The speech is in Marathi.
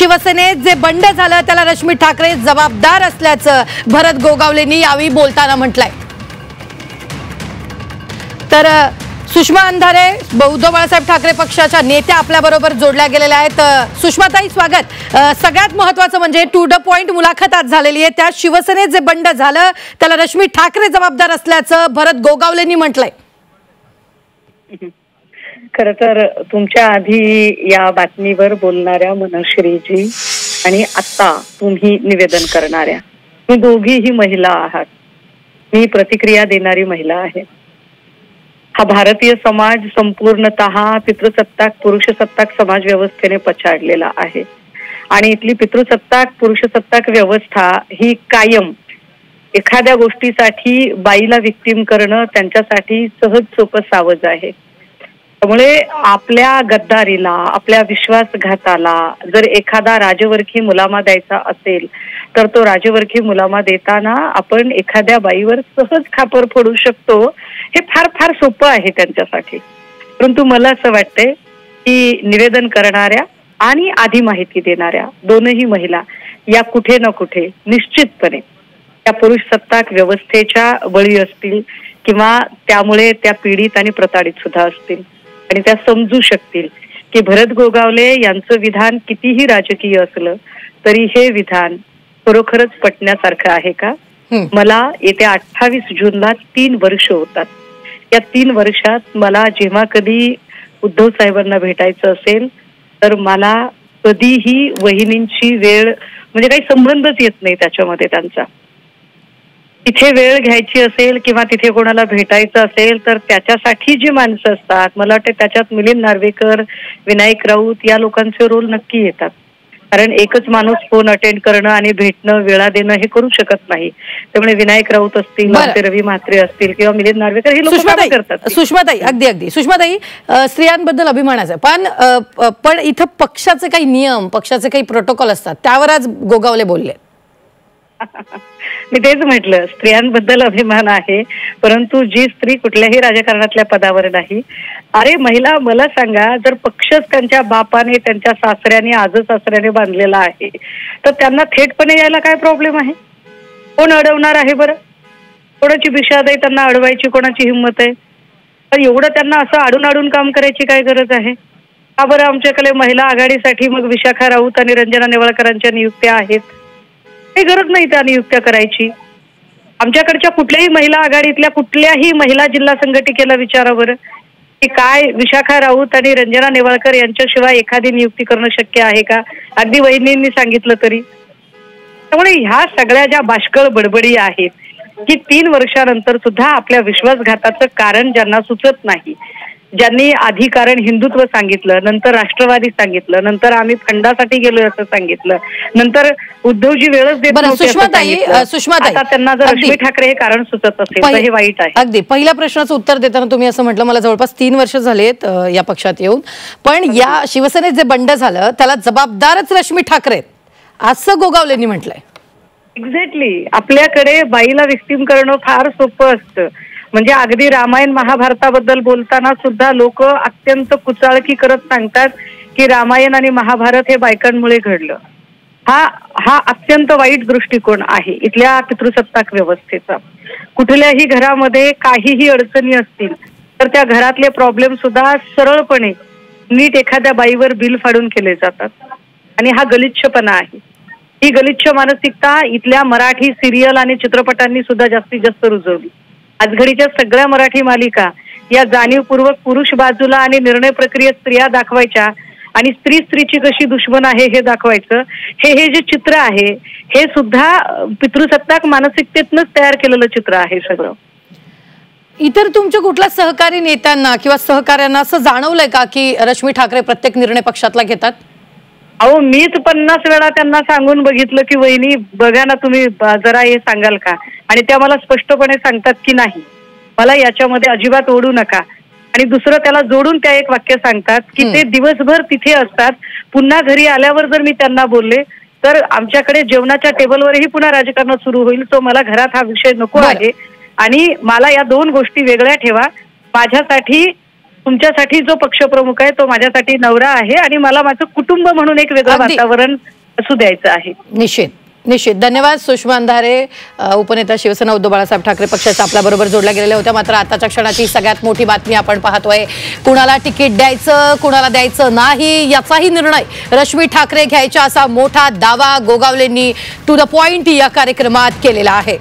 शिवसेनेत जे बंड झालं त्याला रश्मी ठाकरे जबाबदार असल्याचं भरत गोगावलेंनी यावेळी बोलताना म्हटलंय। तर सुषमा अंधारे उद्धव बाळासाहेब ठाकरे पक्षाच्या नेत्या आपल्या बरोबर जोडल्या गेलेल्या आहेत। सुषमाताई स्वागत। सगळ्यात महत्त्वाचं म्हणजे टू द पॉइंट मुलाखत आज झालेली आहे, त्या शिवसेनेत जे बंड झालं त्याला रश्मी ठाकरे जबाबदार असल्याचं भरत गोगावलेंनी म्हटलंय। खरं तर तुमच्या आधी या बातमीवर बोलणाऱ्या मनश्रीजी आणि आता तुम्ही निवेदन करणाऱ्या, तुम्ही दोघीही महिला आहात, मी प्रतिक्रिया देणारी महिला आहे। हा भारतीय समाज संपूर्णतः पितृसत्ताक पुरुषसत्ताक समाज व्यवस्थेने पछाडलेला आहे आणि इथली पितृसत्ताक पुरुषसत्ताक व्यवस्था ही कायम एखाद्या गोष्टीसाठी बाईला विक्टिम करणं त्यांच्यासाठी सहज सोपं सावज आहे। त्यामुळे आपल्या गद्दारीला, आपल्या विश्वासघाताला जर एखादा राजवरखी मुलामा द्यायचा असेल तर तो राजवरखी मुलामा देताना आपण एखाद्या बाईवर सहज खापर फोडू शकतो, हे फार फार सोपं आहे त्यांच्यासाठी। परंतु मला असं वाटतंय की निवेदन करणाऱ्या आणि आधी माहिती देणाऱ्या दोनही महिला या कुठे ना कुठे निश्चितपणे त्या पुरुष सत्ताक व्यवस्थेच्या बळी असतील किंवा त्यामुळे त्या पीडित आणि प्रताडित सुद्धा असतील आणि त्या समजू शकतील की भरत गोगावले यांचं विधान कितीही राजकीय असलं तरी हे विधान खरोखरच पटण्यासारखं आहे का। मला येत्या 28 जूनला 3 वर्ष होतात। या 3 वर्षात मला जेव्हा कधी उद्धव साहेबांना भेटायचं असेल तर मला कधीही वहिनींची वेळ म्हणजे काही संबंधच येत नाही त्याच्यामध्ये त्यांचा। तिथे वेळ घ्यायची असेल किंवा तिथे कोणाला भेटायचं असेल तर त्याच्यासाठी जी माणसं असतात, मला वाटतं त्याच्यात मिलिंद नार्वेकर, विनायक राऊत या लोकांचे रोल नक्की येतात। कारण एकच माणूस फोन अटेंड करणं आणि भेटणं, वेळा देणं हे करू शकत नाही। त्यामुळे विनायक राऊत असतील, रवी म्हात्रे असतील किंवा मिलिंद नार्वेकर हे लोक काम करतात। सुषमाताई अगदी सुषमाताई, स्त्रियांबद्दल अभिमानाचं पण इथं पक्षाचे काही नियम, पक्षाचे काही प्रोटोकॉल असतात, त्यावर आज गोगावले बोलले। मी तेच म्हटलं, स्त्रियांबद्दल अभिमान आहे, परंतु जी स्त्री कुठल्याही राजकारणातल्या पदावर नाही। अरे महिला, मला सांगा, जर पक्षच त्यांच्या बापाने, त्यांच्या सासऱ्याने, सासऱ्याने बांधलेला आहे तर त्यांना थेटपणे यायला काय प्रॉब्लेम आहे? कोण अडवणार आहे बरं? कोणाची बिशाद आहे त्यांना अडवायची, कोणाची हिंमत आहे? तर एवढं त्यांना असं अडून काम करायची काय गरज आहे का बरं? आमच्याकडे महिला आघाडीसाठी मग विशाखा राऊत आणि रंजना नेवाळकरांच्या नियुक्त्या आहेत, काही गरज नाही त्या नियुक्त्या करायची। आमच्याकडच्या कुठल्याही महिला आघाडीतल्या कुठल्याही महिला जिल्हा संघटिकेला विचारा बरं की काय विशाखा राऊत आणि रंजना नेवाळकर यांच्याशिवाय एखादी नियुक्ती करणं शक्य आहे का? अगदी वहिनींनी सांगितलं तरी। त्यामुळे ह्या सगळ्या ज्या बाष्कळ बडबडी आहेत की 3 वर्षानंतर सुद्धा आपल्या विश्वासघाताचं कारण ज्यांना सुचत नाही, ज्यांनी आधी कारण हिंदुत्व सांगितलं, नंतर राष्ट्रवादी सांगितलं, नंतर आम्ही फंडासाठी गेलोय असं सांगितलं, नंतर उद्धवजी वेळच देत नव्हते असं सांगितलं, आता त्यांना जर रश्मी ठाकरे हे कारण सुचत असेल तर हे वाईट आहे। अगदी पहिल्या प्रश्नाचं उत्तर देताना तुम्ही असं म्हटलं, मला जवळपास 3 वर्ष झालेत या पक्षात येऊन, पण या शिवसेनेत जे बंड झालं त्याला जबाबदारच रश्मी ठाकरे असं गोगावलेंनी म्हटलंय। एक्झॅक्टली, आपल्याकडे बाईला विक्टिम करणं फार सोपं असतं। म्हणजे अगदी रामायण महाभारताबद्दल बोलताना सुद्धा लोक अत्यंत कुचाळकी करत सांगतात की रामायण आणि महाभारत हे बायकांमुळे घडलं। हा अत्यंत वाईट दृष्टिकोन आहे इथल्या पितृसत्ताक व्यवस्थेचा। कुठल्याही घरामध्ये काहीही अडचणी असतील तर त्या घरातले प्रॉब्लेम सुद्धा सरळपणे नीट एखाद्या बाईवर बिल फाडून केले जातात आणि हा गलिच्छपणा आहे। ही गलिच्छ मानसिकता इथल्या मराठी सिरियल आणि चित्रपटांनी सुद्धा जास्तीत जास्त रुजवली। आजघडीच्या सगळ्या मराठी मालिका या जाणीवपूर्वक पुरुष बाजूला आणि निर्णय प्रक्रियेत स्त्रिया दाखवायच्या आणि स्त्रीची कशी दुश्मन आहे हे दाखवायचं, हे जे चित्र आहे हे सुद्धा पितृसत्ताक मानसिकतेतनच तयार केलेलं चित्र आहे सगळं। इतर तुमच्या कुठल्या सहकारी नेत्यांना किंवा सहकार्यांना असं जाणवलंय का की रश्मी ठाकरे प्रत्येक निर्णय पक्षातला घेतात? अहो, मीच 50 वेळा त्यांना सांगून बघितलं की वहिनी बघा ना, तुम्ही जरा हे सांगाल का? आणि त्या मला स्पष्टपणे सांगतात की नाही, मला याच्यामध्ये अजिबात ओढू नका। आणि दुसरं त्याला जोडून त्या एक वाक्य सांगतात की ते दिवसभर तिथे असतात, पुन्हा घरी आल्यावर जर मी त्यांना बोलले तर आमच्याकडे जेवणाच्या टेबलवरही पुन्हा राजकारण सुरू होईल, तो मला घरात हा विषय नको आहे आणि मला या 2 गोष्टी वेगळ्या ठेवा। माझ्यासाठी तुमच्यासाठी जो पक्षप्रमुख आहे तो माझ्यासाठी नवरा आहे आणि मला माझं कुटुंब म्हणून एक वेगळं वातावरण असू द्यायचं आहे. निश्चित निश्चित. धन्यवाद सुषमा अंधारे, उपनेता शिवसेना उद्धव बाळासाहेब ठाकरे पक्षाच्या आपल्या बरोबर जोडल्या गेलेल्या होत्या. मात्र आताच्या क्षणाची सगळ्यात मोठी बातमी आपण पाहतोय, कुणाला तिकीट द्यायचं कुणाला द्यायचं नाही याचाही निर्णय रश्मी ठाकरे घ्यायचा असा मोठा दावा गोगावलेंनी टू द पॉइंट या कार्यक्रमात केलेला आहे.